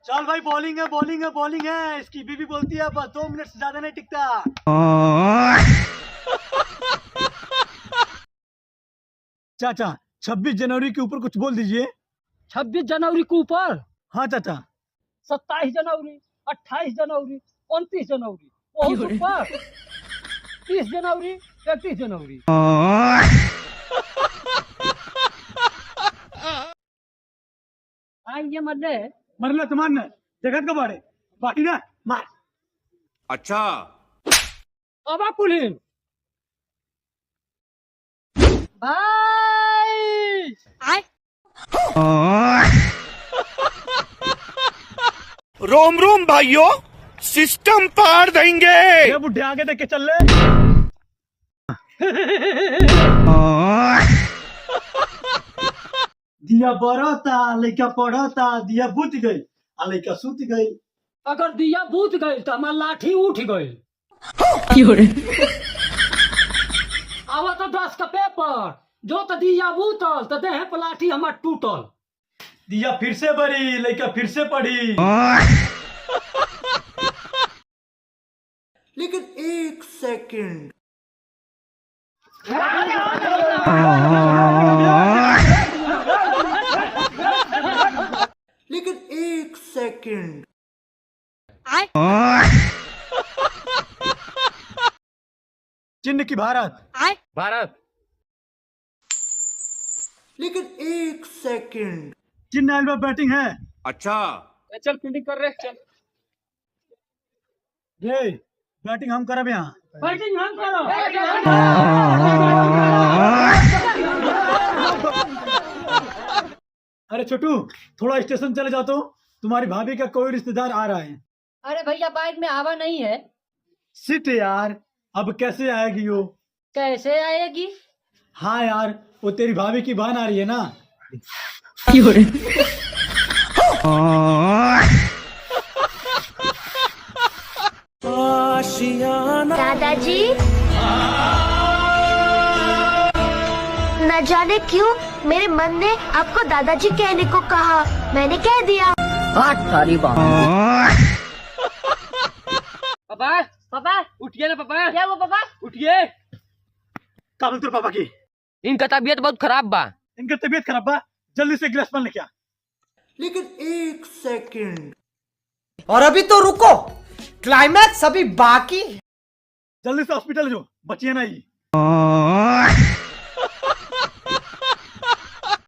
चल भाई, बॉलिंग है बॉलिंग है बॉलिंग है। इसकी बीबी बोलती है बस 2 मिनट से ज्यादा नहीं टिकता। चाचा 26 जनवरी के ऊपर कुछ बोल दीजिए। 26 जनवरी के ऊपर? हाँ चाचा। 27 जनवरी, 28 जनवरी, 29 जनवरी, बहुत ऊपर 30 जनवरी, 31 जनवरी। आएंगे मरने। मरला तो मारना, जगत का बाड़े बाकी ना मार। अच्छा अब पुलिन भाई रोम रोम भाइयों, सिस्टम पार देंगे। ये बुढ़े आगे देख के चल ले। दिया बरता लइका पढ़ता, दिया बुझ गई आ लइका सुत गई। अगर दिया बूझ गई तो हमार लाठी उठ गई। आवा तो 10 का पेपर जो तो दिया बूतल तो देह पर लाठी हमार टूटल। दिया फिर से बड़ी, लइका फिर से पढ़ी। लेकिन एक सेकंड, लेकिन एक सेकंड, चिन्ह की भारत। भारत। लेकिन एक सेकंड। चिन्ह एल्बम बैटिंग है। अच्छा चल फील्डिंग कर रहे चल। ये बैटिंग हम करब यहाँ। बैटिंग हम करो। अरे छोटू, थोड़ा स्टेशन चले जाओ तो, तुम्हारी भाभी का कोई रिश्तेदार आ रहा है। अरे भैया बाइक में हवा नहीं है। सिट यार, अब कैसे आएगी वो? कैसे आएगी? हाँ यार, वो तेरी भाभी की बहन आ रही है ना। दादाजी, न जाने क्यों मेरे मन ने आपको दादाजी कहने को कहा, मैंने कह दिया। पापा पापा उठिए ना पापा। क्या हुआ पापा? उठिए, का बोल तेरे पापा की? इनका तबीयत बहुत खराब बा। इनका तबीयत खराब बा, जल्दी से गिलास पानी लेके आ। लेकिन एक सेकंड। और अभी तो रुको, क्लाइमैक्स अभी बाकी। जल्दी से हॉस्पिटल जो, बचिए ना ही।